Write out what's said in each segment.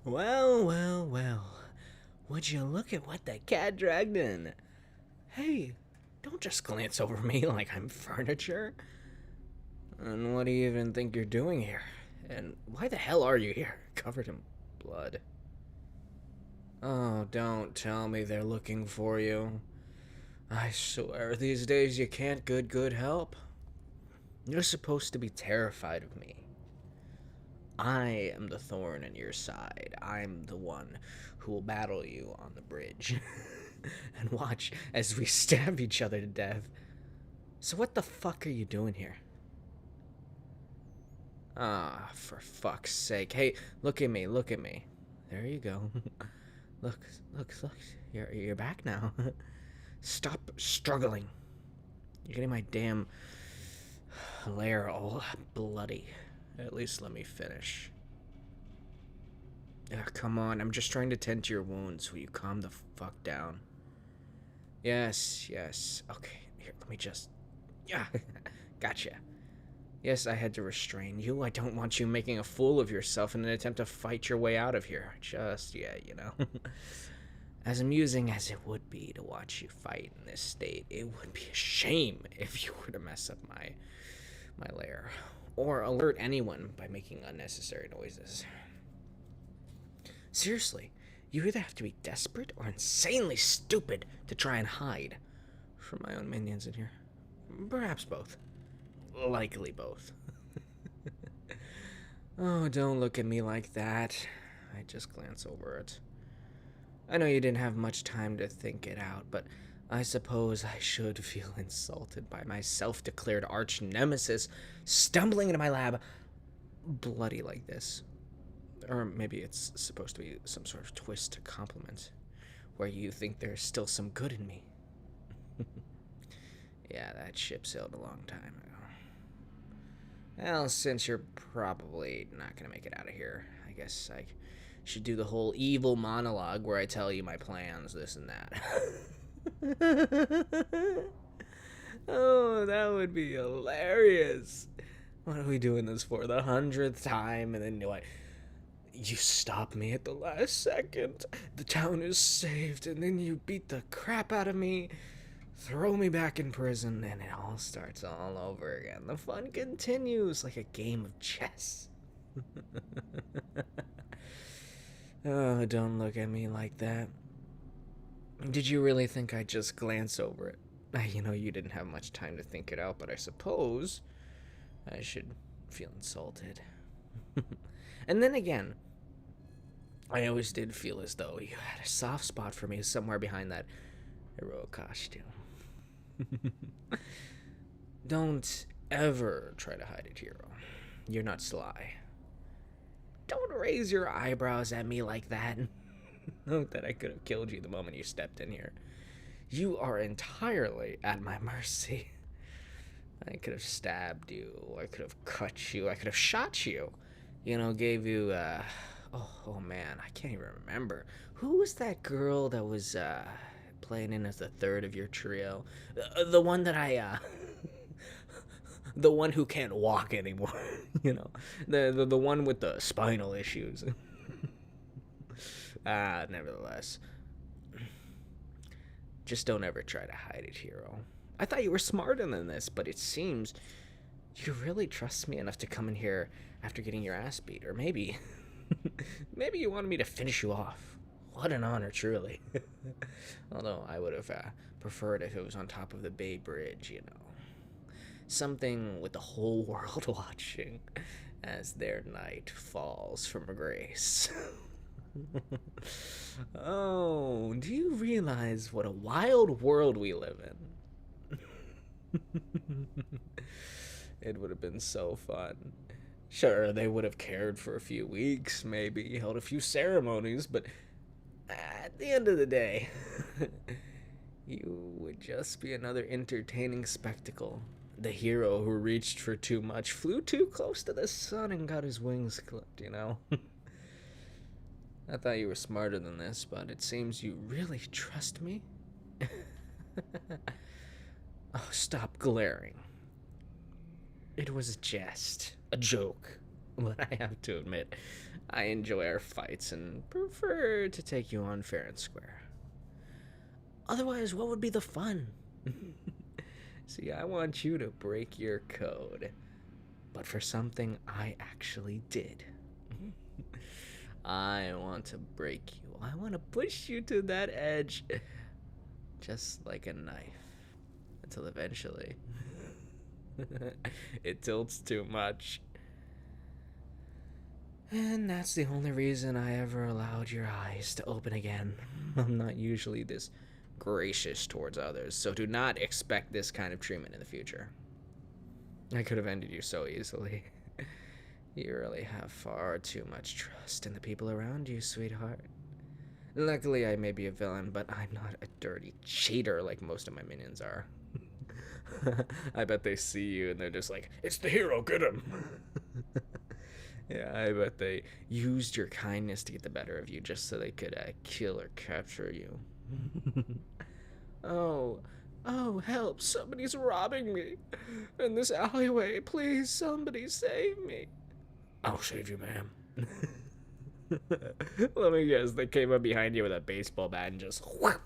Well, well, well. Would you look at what the cat dragged in? Hey, don't just glance over me like I'm furniture. And what do you even think you're doing here? And why the hell are you here, covered in blood? Oh, don't tell me they're looking for you. I swear, these days you can't good help. You're supposed to be terrified of me. I am the thorn in your side. I'm the one who will battle you on the bridge. And watch as we stab each other to death. So what the fuck are you doing here? Ah, for fuck's sake. Hey, look at me, look at me. There you go. Look, look. You're back now. Stop struggling. You're getting my damn lair all bloody. At least let me finish. Come on, I'm just trying to tend to your wounds. Will you calm the fuck down? Yes. Okay, here, let me just... Yeah, gotcha. Yes, I had to restrain you. I don't want you making a fool of yourself in an attempt to fight your way out of here. Just, yeah, you know. As amusing as it would be to watch you fight in this state, it would be a shame if you were to mess up my lair. Or alert anyone by making unnecessary noises. Seriously, you either have to be desperate or insanely stupid to try and hide from my own minions in here. Perhaps both. Likely both. Oh, don't look at me like that. I just glance over it. I know you didn't have much time to think it out, but I suppose I should feel insulted by my self-declared arch nemesis stumbling into my lab bloody like this. Or maybe it's supposed to be some sort of twist to compliment, where you think there's still some good in me. Yeah, that ship sailed a long time ago. Well, since you're probably not gonna make it out of here, I guess I should do the whole evil monologue where I tell you my plans, this and that. Oh, that would be hilarious. What are we doing this for? The 100th time? And then you stop me at the last second. The town is saved, and then you beat the crap out of me, throw me back in prison, and it all starts all over again. The fun continues like a game of chess. Oh, don't look at me like that. Did you really think I'd just glance over it? You know, you didn't have much time to think it out, but I suppose I should feel insulted. And then again, I always did feel as though you had a soft spot for me somewhere behind that heroic costume. Don't ever try to hide it, hero. You're not sly. Don't raise your eyebrows at me like that. Note that I could have killed you the moment you stepped in here. You are entirely at my mercy. I could have stabbed you. I could have cut you. I could have shot you. You know, gave you, oh man, I can't even remember. Who was that girl that was, playing in as the third of your trio? The one that the one who can't walk anymore. You know, the one with the spinal issues. Nevertheless. Just don't ever try to hide it, hero. I thought you were smarter than this, but it seems you really trust me enough to come in here after getting your ass beat. Or maybe, maybe you wanted me to finish you off. What an honor, truly. Although I would have preferred if it was on top of the Bay Bridge, you know. Something with the whole world watching as their night falls from grace. Oh, do you realize what a wild world we live in? It would have been so fun. Sure, they would have cared for a few weeks, maybe held a few ceremonies, but at the end of the day, you would just be another entertaining spectacle. The hero who reached for too much, flew too close to the sun, and got his wings clipped, you know? I thought you were smarter than this, but it seems you really trust me. Oh, stop glaring. It was a jest, a joke. But I have to admit, I enjoy our fights and prefer to take you on fair and square. Otherwise, what would be the fun? See, I want you to break your code, but for something I actually did. I want to break you. I want to push you to that edge, just like a knife, until eventually it tilts too much. And that's the only reason I ever allowed your eyes to open again. I'm not usually this gracious towards others, so do not expect this kind of treatment in the future. I could have ended you so easily. You really have far too much trust in the people around you, sweetheart. Luckily, I may be a villain, but I'm not a dirty cheater like most of my minions are. I bet they see you and they're just like, it's the hero, get him! Yeah, I bet they used your kindness to get the better of you just so they could kill or capture you. Oh, help, somebody's robbing me. In this alleyway, please, somebody save me. I'll save you, ma'am. Let me guess, they came up behind you with a baseball bat and just whoop.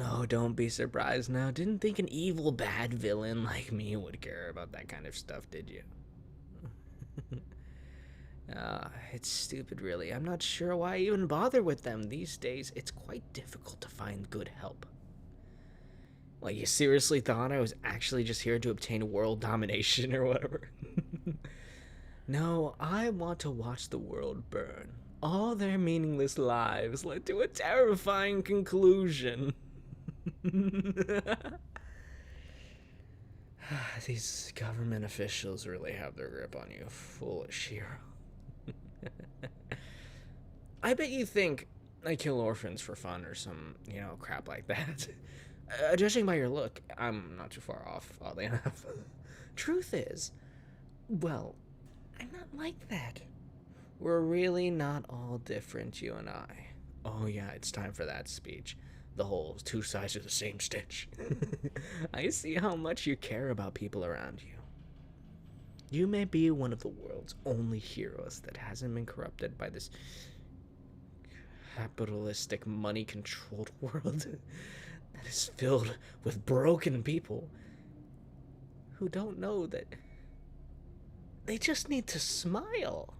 Oh, don't be surprised now. Didn't think an evil, bad villain like me would care about that kind of stuff, did you? It's stupid, really. I'm not sure why I even bother with them. These days, it's quite difficult to find good help. Like, you seriously thought I was actually just here to obtain world domination or whatever? No, I want to watch the world burn. All their meaningless lives led to a terrifying conclusion. These government officials really have their grip on you, foolish hero. I bet you think I kill orphans for fun or some, crap like that. Judging by your look, I'm not too far off, oddly enough. Truth is, well, I'm not like that. We're really not all different, you and I. Oh yeah, it's time for that speech. The whole two sides of the same stitch. I see how much you care about people around you. You may be one of the world's only heroes that hasn't been corrupted by this capitalistic, money-controlled world that is filled with broken people who don't know that they just need to smile.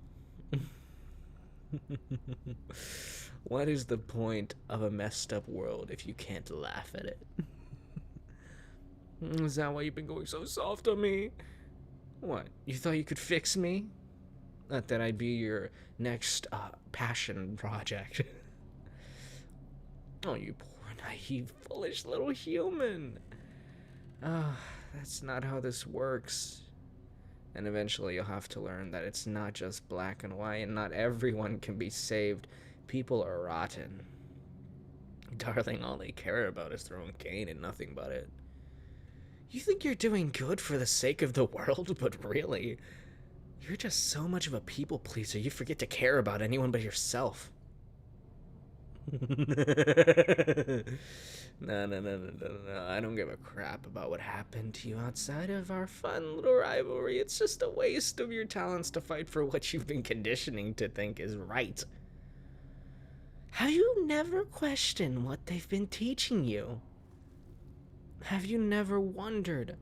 What is the point of a messed up world if you can't laugh at it? Is that why you've been going so soft on me? What, you thought you could fix me? Not that I'd be your next passion project. Oh, you poor, naive, foolish little human. That's not how this works. And eventually you'll have to learn that it's not just black and white, and not everyone can be saved. People are rotten. Darling, all they care about is their own gain and nothing but it. You think you're doing good for the sake of the world, but really, you're just so much of a people pleaser you forget to care about anyone but yourself. No, I don't give a crap about what happened to you outside of our fun little rivalry. It's just a waste of your talents to fight for what you've been conditioning to think is right. Have you never questioned what they've been teaching you? Have you never wondered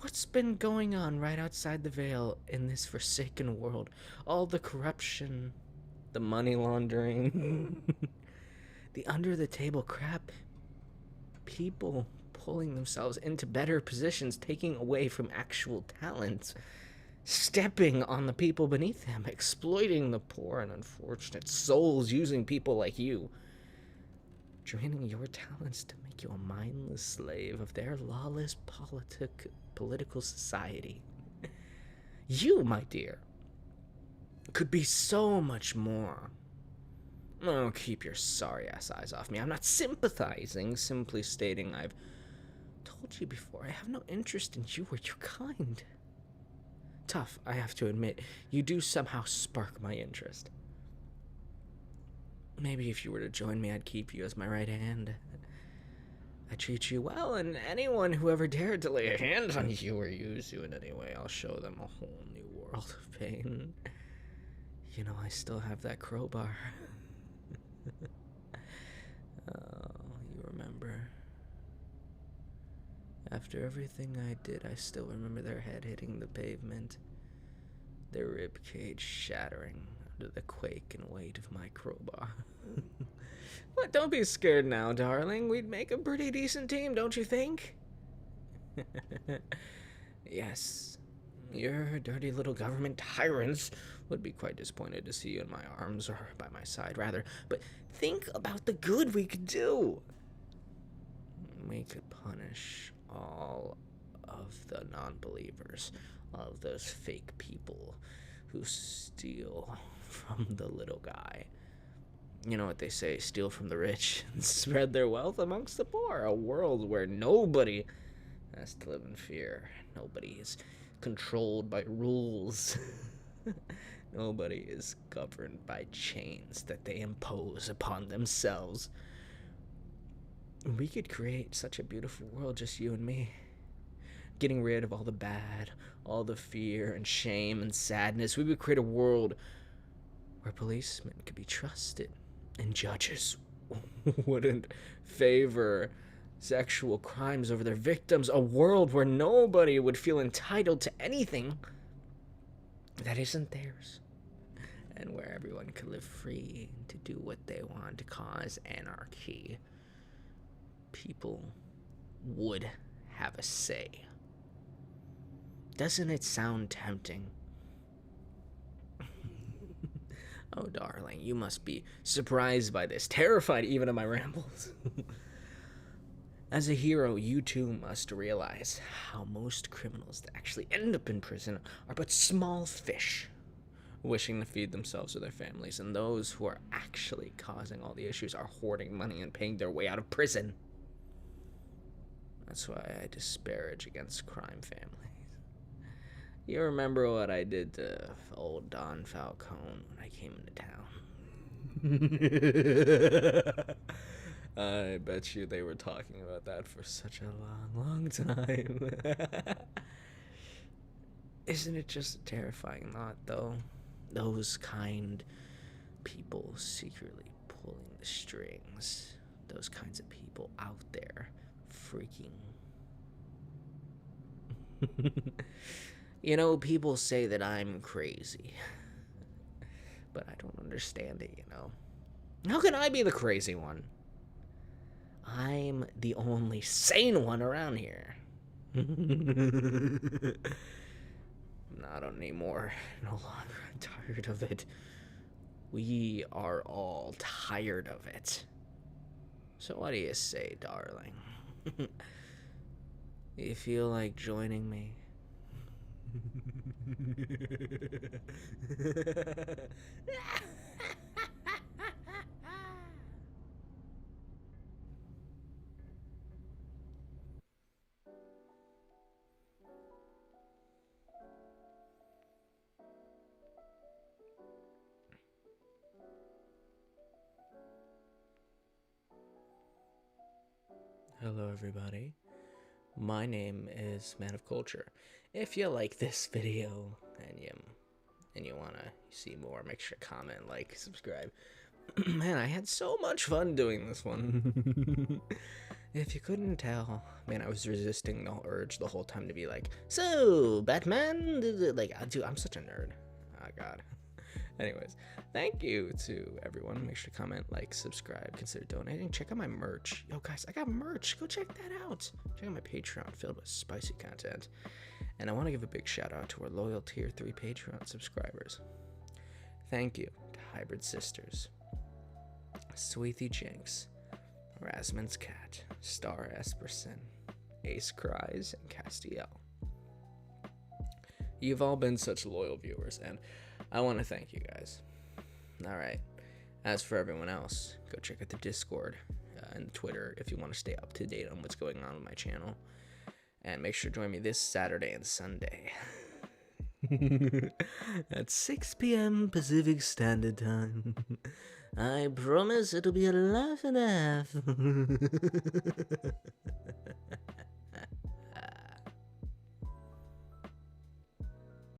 what's been going on right outside the veil in this forsaken world? All the corruption, the money laundering, the under-the-table crap, people pulling themselves into better positions, taking away from actual talents, stepping on the people beneath them, exploiting the poor and unfortunate souls, using people like you, draining your talents to make you a mindless slave of their lawless political society. You, my dear, could be so much more. Oh, keep your sorry-ass eyes off me. I'm not sympathizing, simply stating I've told you before, I have no interest in you or your kind. Tough, I have to admit, you do somehow spark my interest. Maybe if you were to join me, I'd keep you as my right hand. I treat you well, and anyone who ever dared to lay a hand on you or use you in any way, I'll show them a whole new world of pain. You know, I still have that crowbar. Oh, you remember. After everything I did, I still remember their head hitting the pavement, their ribcage shattering under the quake and weight of my crowbar. What? Don't be scared now, darling. We'd make a pretty decent team, don't you think? Yes. Your dirty little government tyrants would be quite disappointed to see you in my arms, or by my side, rather. But think about the good we could do. We could punish all of the non-believers, all of those fake people who steal from the little guy. You know what they say, steal from the rich and spread their wealth amongst the poor. A world where nobody has to live in fear. Nobody is controlled by rules. Nobody is governed by chains that they impose upon themselves. We could create such a beautiful world, just you and me. Getting rid of all the bad, all the fear and shame and sadness. We would create a world where policemen could be trusted and judges wouldn't favor sexual crimes over their victims. A world where nobody would feel entitled to anything that isn't theirs. And where everyone could live free to do what they want, to cause anarchy. People would have a say. Doesn't it sound tempting? Oh, darling, you must be surprised by this, terrified even of my rambles. As a hero, you too must realize how most criminals that actually end up in prison are but small fish, wishing to feed themselves or their families, and those who are actually causing all the issues are hoarding money and paying their way out of prison. That's why I disparage against crime families. You remember what I did to old Don Falcone when I came into town? I bet you they were talking about that for such a long time. Isn't it just a terrifying thought, though? Those kind people secretly pulling the strings. Those kinds of people out there freaking. You know, people say that I'm crazy, but I don't understand it, you know. How can I be the crazy one? I'm the only sane one around here. Not anymore. No longer. I'm tired of it. We are all tired of it. So what do you say, darling? You feel like joining me? Hello, everybody. My name is Man of Culture. If you like this video and you wanna see more, make sure to comment, like, subscribe. Man, I had so much fun doing this one. If you couldn't tell, man, I was resisting the urge the whole time to be like, so Batman, like, dude, I'm such a nerd. Oh God. Anyways, thank you to everyone. Make sure to comment, like, subscribe, consider donating. Check out my merch. Yo, guys, I got merch. Go check that out. Check out my Patreon filled with spicy content. And I want to give a big shout out to our loyal Tier 3 Patreon subscribers. Thank you to Hybrid Sisters, Sweethyjinx, Rasmint'sCat, Star Espersen, ace.cries, and Castiel. You've all been such loyal viewers, and I want to thank you guys. Alright, as for everyone else, go check out the Discord and Twitter if you want to stay up to date on what's going on with my channel. And make sure to join me this Saturday and Sunday at 6 p.m. Pacific Standard Time. I promise it'll be a laugh and a half.